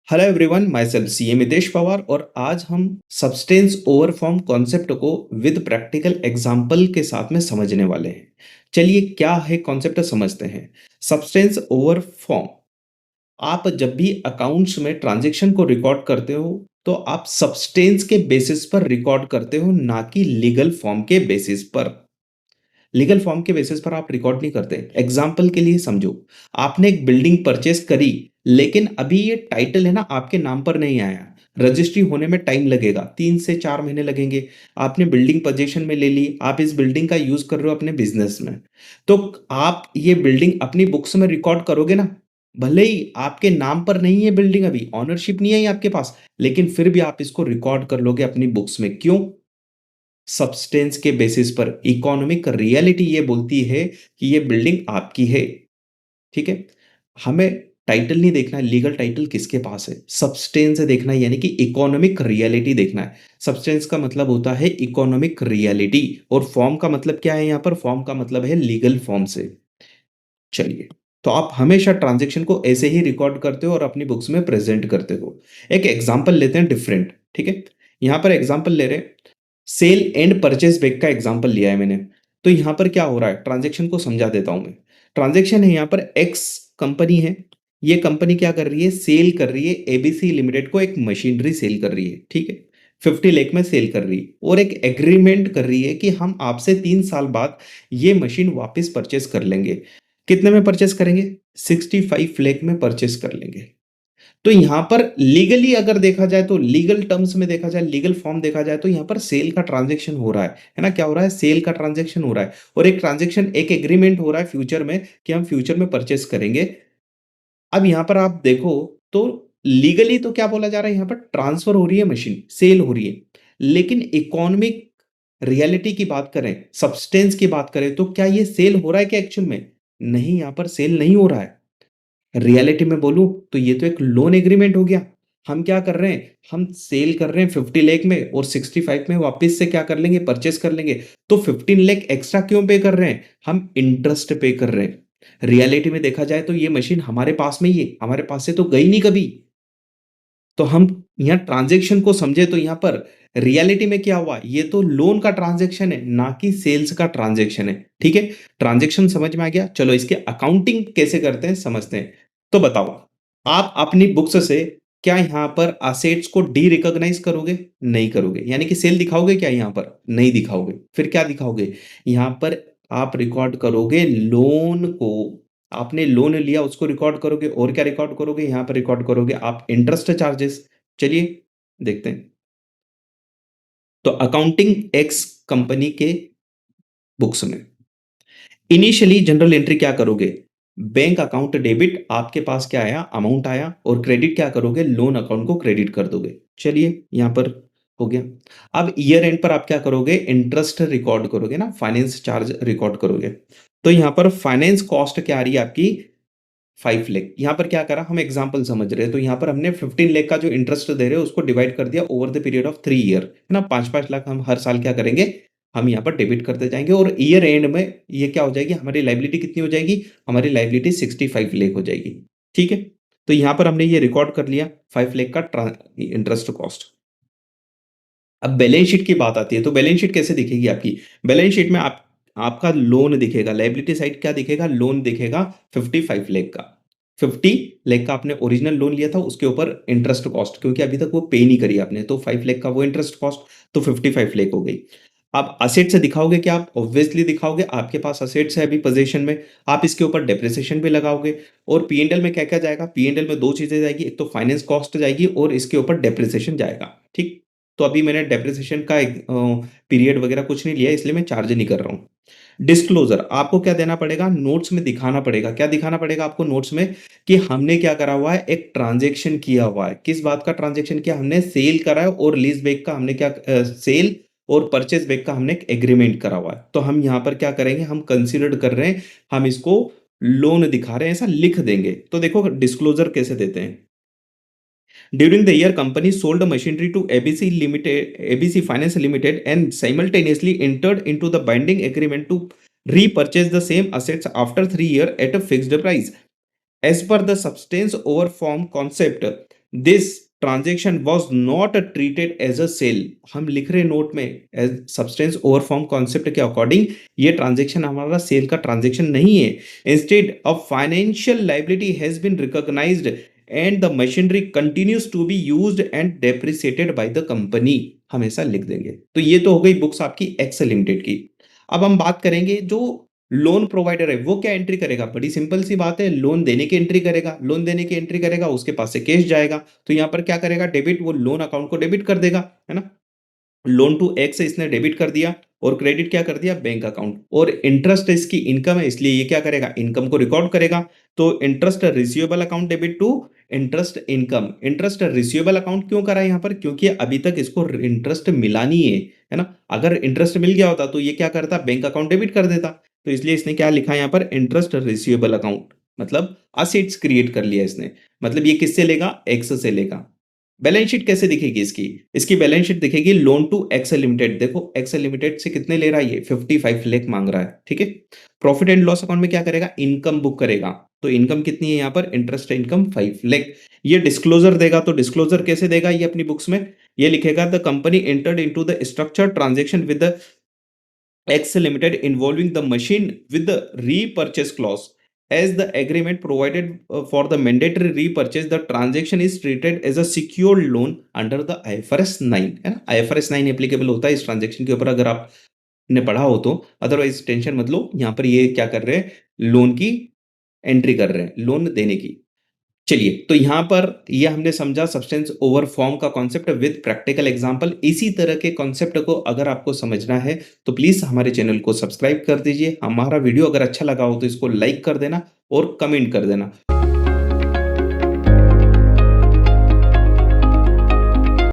Hello everyone, my self CA Mitesh Pawar और आज हम सब्सटेंस ओवर फॉर्म कॉन्सेप्ट को विद प्रैक्टिकल एग्जांपल के साथ में समझने वाले हैं। चलिए, क्या है कॉन्सेप्ट समझते हैं। सब्सटेंस ओवर फॉर्म, आप जब भी अकाउंट्स में ट्रांजैक्शन को रिकॉर्ड करते हो तो आप सब्सटेंस के बेसिस पर रिकॉर्ड करते हो, ना कि लीगल फॉर्म के बेसिस पर। लीगल फॉर्म के बेसिस पर आप रिकॉर्ड नहीं करते। एग्जाम्पल के लिए समझो, आपने एक बिल्डिंग परचेस करी, लेकिन अभी ये टाइटल है ना आपके नाम पर नहीं आया। रजिस्ट्री होने में टाइम लगेगा, 3 से 4 महीने लगेंगे। आपने बिल्डिंग पोजीशन में ले ली, आप इस बिल्डिंग का यूज कर रहे हो अपने बिजनेस में। तो आप ये बिल्डिंग अपनी बुक्स में रिकॉर्ड करोगे ना। भले ही आपके नाम पर नहीं है बिल्डिंग, अभी ऑनरशिप नहीं है आपके पास, लेकिन फिर भी आप इसको रिकॉर्ड कर लोगे अपनी बुक्स में। क्यों? सब्सटेंस के बेसिस पर। इकोनॉमिक रियलिटी ये बोलती है कि ये बिल्डिंग आपकी है। ठीक है। हमें टाइटल नहीं देखना है, लीगल टाइटल किसके पास है, सब्सटेंस देखना है, यानी कि इकोनॉमिक रियलिटी देखना है। सब्सटेंस का मतलब होता है इकोनॉमिक रियलिटी, और फॉर्म का मतलब क्या है यहाँ पर? फॉर्म का मतलब है लीगल फॉर्म से। चलिए, तो आप हमेशा ट्रांजैक्शन को ऐसे ही रिकॉर्ड करते हो और अपनी बुक्स में प्रेजेंट करते हो। एक एग्जांपल लेते हैं डिफरेंट। ठीक है। यहाँ पर एग्जांपल ले रहे हैं, सेल एंड परचेज बैक का एग्जांपल लिया है मैंने। तो यहां पर क्या हो रहा है, ट्रांजैक्शन को समझा देता हूं मैं। ट्रांजैक्शन है, यहां पर एक्स कंपनी है। ये कंपनी क्या कर रही है? सेल कर रही है एबीसी लिमिटेड को, एक मशीनरी सेल कर रही है। ठीक है। 50 लाख में सेल कर रही है, और एक एग्रीमेंट कर रही है कि हम आपसे 3 साल बाद ये मशीन वापस परचेस कर लेंगे। कितने में परचेस करेंगे? 65 लाख में परचेस कर लेंगे। तो यहां पर लीगली अगर देखा जाए, तो लीगल टर्म्स में देखा जाए, लीगल फॉर्म देखा जाए, तो यहां पर सेल का ट्रांजैक्शन हो रहा है ना? क्या हो रहा है? सेल का ट्रांजैक्शन हो रहा है, और एक ट्रांजैक्शन, एक एग्रीमेंट हो रहा है फ्यूचर में कि हम फ्यूचर में परचेस करेंगे। अब यहां पर आप देखो, तो लीगली तो क्या बोला जा रहा है? यहां पर ट्रांसफर हो रही है, मशीन सेल हो रही है। लेकिन इकोनॉमिक रियलिटी की बात करें, सब्सटेंस की बात करें, तो क्या ये सेल हो रहा है क्या एक्चुअल में? नहीं, यहां पर सेल नहीं हो रहा है। रियलिटी में बोलूं तो ये तो एक लोन एग्रीमेंट हो गया। हम क्या कर रहे हैं? हम सेल कर रहे हैं 50 लाख में, और 65 में वापस से क्या कर लेंगे? परचेस कर लेंगे। तो 15 लाख एक्स्ट्रा क्यों पे कर रहे हैं? हम इंटरेस्ट पे कर रहे हैं। रियलिटी में देखा जाए तो ये मशीन हमारे पास में ही है, हमारे पास से तो गई नहीं कभी। तो हम यहाँ ट्रांजैक्शन को समझे तो यहाँ पर रियलिटी में क्या हुआ, ये तो लोन का ट्रांजैक्शन है, ना कि सेल्स का ट्रांजैक्शन है। ठीक है। ट्रांजैक्शन समझ में आ गया। चलो, इसके अकाउंटिंग कैसे करते हैं समझते हैं। तो बताओ, आप अपनी बुक्स से क्या यहाँ पर असेट्स को डी रिकॉग्नाइज करोगे? नहीं करोगे। यानी कि सेल दिखाओगे क्या यहाँ पर? नहीं दिखाओगे। फिर क्या दिखाओगे? यहाँ पर आप रिकॉर्ड करोगे लोन को। आपने लोन लिया उसको रिकॉर्ड करोगे, और क्या रिकॉर्ड करोगे? यहाँ पर रिकॉर्ड करोगे आप इंटरेस्ट चार्जेस। चलिए, देखते हैं। तो अकाउंटिंग एक्स कंपनी के बुक्स में इनिशियली जनरल एंट्री क्या करोगे? बैंक अकाउंट डेबिट, आपके पास क्या आया? अमाउंट आया। और क्रेडिट क्या करोगे? लोन अकाउंट को क्रेडिट कर दोगे। चलिए, यहां पर हो गया। अब ईयर एंड पर आप क्या करोगे? इंटरेस्ट रिकॉर्ड करोगे ना, फाइनेंस चार्ज रिकॉर्ड करोगे। तो यहां पर फाइनेंस कॉस्ट क्या आ रही है आपकी? 5 लाख। यहाँ पर क्या करा, हम एग्जाम्पल समझ रहे हैं, तो यहाँ पर हमने 15 लाख का जो इंटरेस्ट दे रहे हैं उसको डिवाइड कर दिया over the period of 3 year, है ना। 5-5 लाख हम हर साल क्या करेंगे? हम यहाँ पर डेबिट करते जाएंगे, और ईयर एंड में ये क्या हो जाएगी? हमारी लाइबिलिटी कितनी हो जाएगी? हमारी लाइबिलिटी 65 लाख हो जाएगी। ठीक है। तो यहाँ पर हमने ये रिकॉर्ड कर लिया, 5 लाख का इंटरेस्ट कॉस्ट। अब बैलेंस शीट की बात आती है, तो बैलेंस शीट कैसे दिखेगी आपकी? बैलेंस शीट में आप आपका लोन दिखेगा, लायबिलिटी साइड क्या दिखेगा? लोन दिखेगा 55 लाख का। 50 लाख का आपने ओरिजिनल लोन लिया था, उसके ऊपर इंटरेस्ट कॉस्ट, क्योंकि अभी तक वो पे नहीं करी आपने, तो 5 लाख का वो इंटरेस्ट कॉस्ट, तो 55 लाख हो गई। आप असेट से दिखाओगे क्या? आप ऑब्वियसली दिखाओगे, आपके पास असेट्स है अभी पोजीशन में, आप इसके ऊपर डेप्रिसिएशन भी लगाओगे। और पीएनएल में क्या क्या जाएगा? पीएनएल में दो चीजें जाएगी, एक तो फाइनेंस कॉस्ट जाएगी, और इसके ऊपर डेप्रिसिएशन जाएगा। ठीक। तो अभी मैंने डेप्रिसिएशन का पीरियड वगैरह कुछ नहीं लिया, इसलिए मैं चार्ज नहीं कर रहा हूँ। डिस्क्लोजर आपको क्या देना पड़ेगा? नोट्स में दिखाना पड़ेगा। क्या दिखाना पड़ेगा आपको नोट्स में? कि हमने क्या करा हुआ है? एक ट्रांजेक्शन किया हुआ है। किस बात का ट्रांजेक्शन किया? हमने सेल करा है, और लीज बैक का हमने क्या, सेल और परचेज बैक का हमने एक एग्रीमेंट करा हुआ है। तो हम यहाँ पर क्या करेंगे? हम कंसिडर कर रहे हैं, हम इसको लोन दिखा रहे हैं, ऐसा लिख देंगे। तो देखो डिस्क्लोजर कैसे देते हैं। During the year, company sold machinery to ABC Limited, ABC Finance Limited, and simultaneously entered into the binding agreement to repurchase the same assets after 3 years at a fixed price. As per the substance over form concept, this transaction was not treated as a sale. हम लिख रहे नोट में as substance over form concept के according ये transaction हमारा sale का transaction नहीं है। Instead a financial liability has been recognised and the machinery continues to be used and depreciated by the company. हमेशा लिख देंगे। तो ये तो हो गई बुक्स आपकी एक्सेल लिमिटेड की। अब हम बात करेंगे जो लोन प्रोवाइडर है वो क्या एंट्री करेगा। बड़ी सिंपल सी बात है, लोन देने की एंट्री करेगा। लोन देने की एंट्री करेगा, उसके पास से कैश जाएगा, तो यहां पर क्या करेगा, डेबिट, वो लोन अकाउंट को डेबिट कर देगा, है ना। लोन टू एक्स इसने डेबिट कर दिया और क्रेडिट क्या कर दिया, बैंक अकाउंट। और इंटरेस्ट इसकी इनकम है, इसलिए ये क्या करेगा, इनकम को रिकॉर्ड करेगा। तो interest receivable account debit to interest income. Interest receivable account क्यों करा है यहाँ पर, क्योंकि अभी तक इसको इंटरेस्ट मिला नहीं है ना। अगर इंटरेस्ट मिल गया होता तो ये क्या करता, बैंक अकाउंट डेबिट कर देता। तो इसलिए इसने क्या लिखा है यहाँ पर, इंटरेस्ट रिसीवेबल अकाउंट, मतलब असेट्स क्रिएट कर लिया इसने। मतलब ये किससे लेगा, एक्स से लेगा। बैलेंस शीट कैसे दिखेगी इसकी, इसकी बैलेंस शीट दिखेगी लोन टू एक्सेल लिमिटेड। देखो एक्सेल लिमिटेड से कितने ले रहा है, ये 55 लाख मांग रहा है, ठीक है। प्रॉफिट एंड लॉस अकाउंट में क्या करेगा, इनकम बुक करेगा। तो इनकम कितनी है यहाँ पर, इंटरेस्ट इनकम 5 लाख। ये डिस्क्लोजर देगा, तो डिस्क्लोजर कैसे देगा ये अपनी बुक्स में, ये लिखेगा the company entered into the structure transaction with the X Limited involving the machine with the repurchase clause. As the agreement provided for the mandatory repurchase, the transaction is treated as a secured loan under the IFRS 9, है ना। IFRS 9 applicable होता है इस transaction के ऊपर, अगर आपने पढ़ा हो तो। अदरवाइज टेंशन मत लो, यहाँ पर ये क्या कर रहे हैं, लोन की एंट्री कर रहे हैं, लोन देने की। चलिए, तो यहां पर ये हमने समझा सब्सटेंस ओवर फॉर्म का कॉन्सेप्ट विद प्रैक्टिकल एग्जांपल। इसी तरह के कॉन्सेप्ट को अगर आपको समझना है तो प्लीज हमारे चैनल को सब्सक्राइब कर दीजिए। हमारा वीडियो अगर अच्छा लगा हो तो इसको लाइक कर देना और कमेंट कर देना।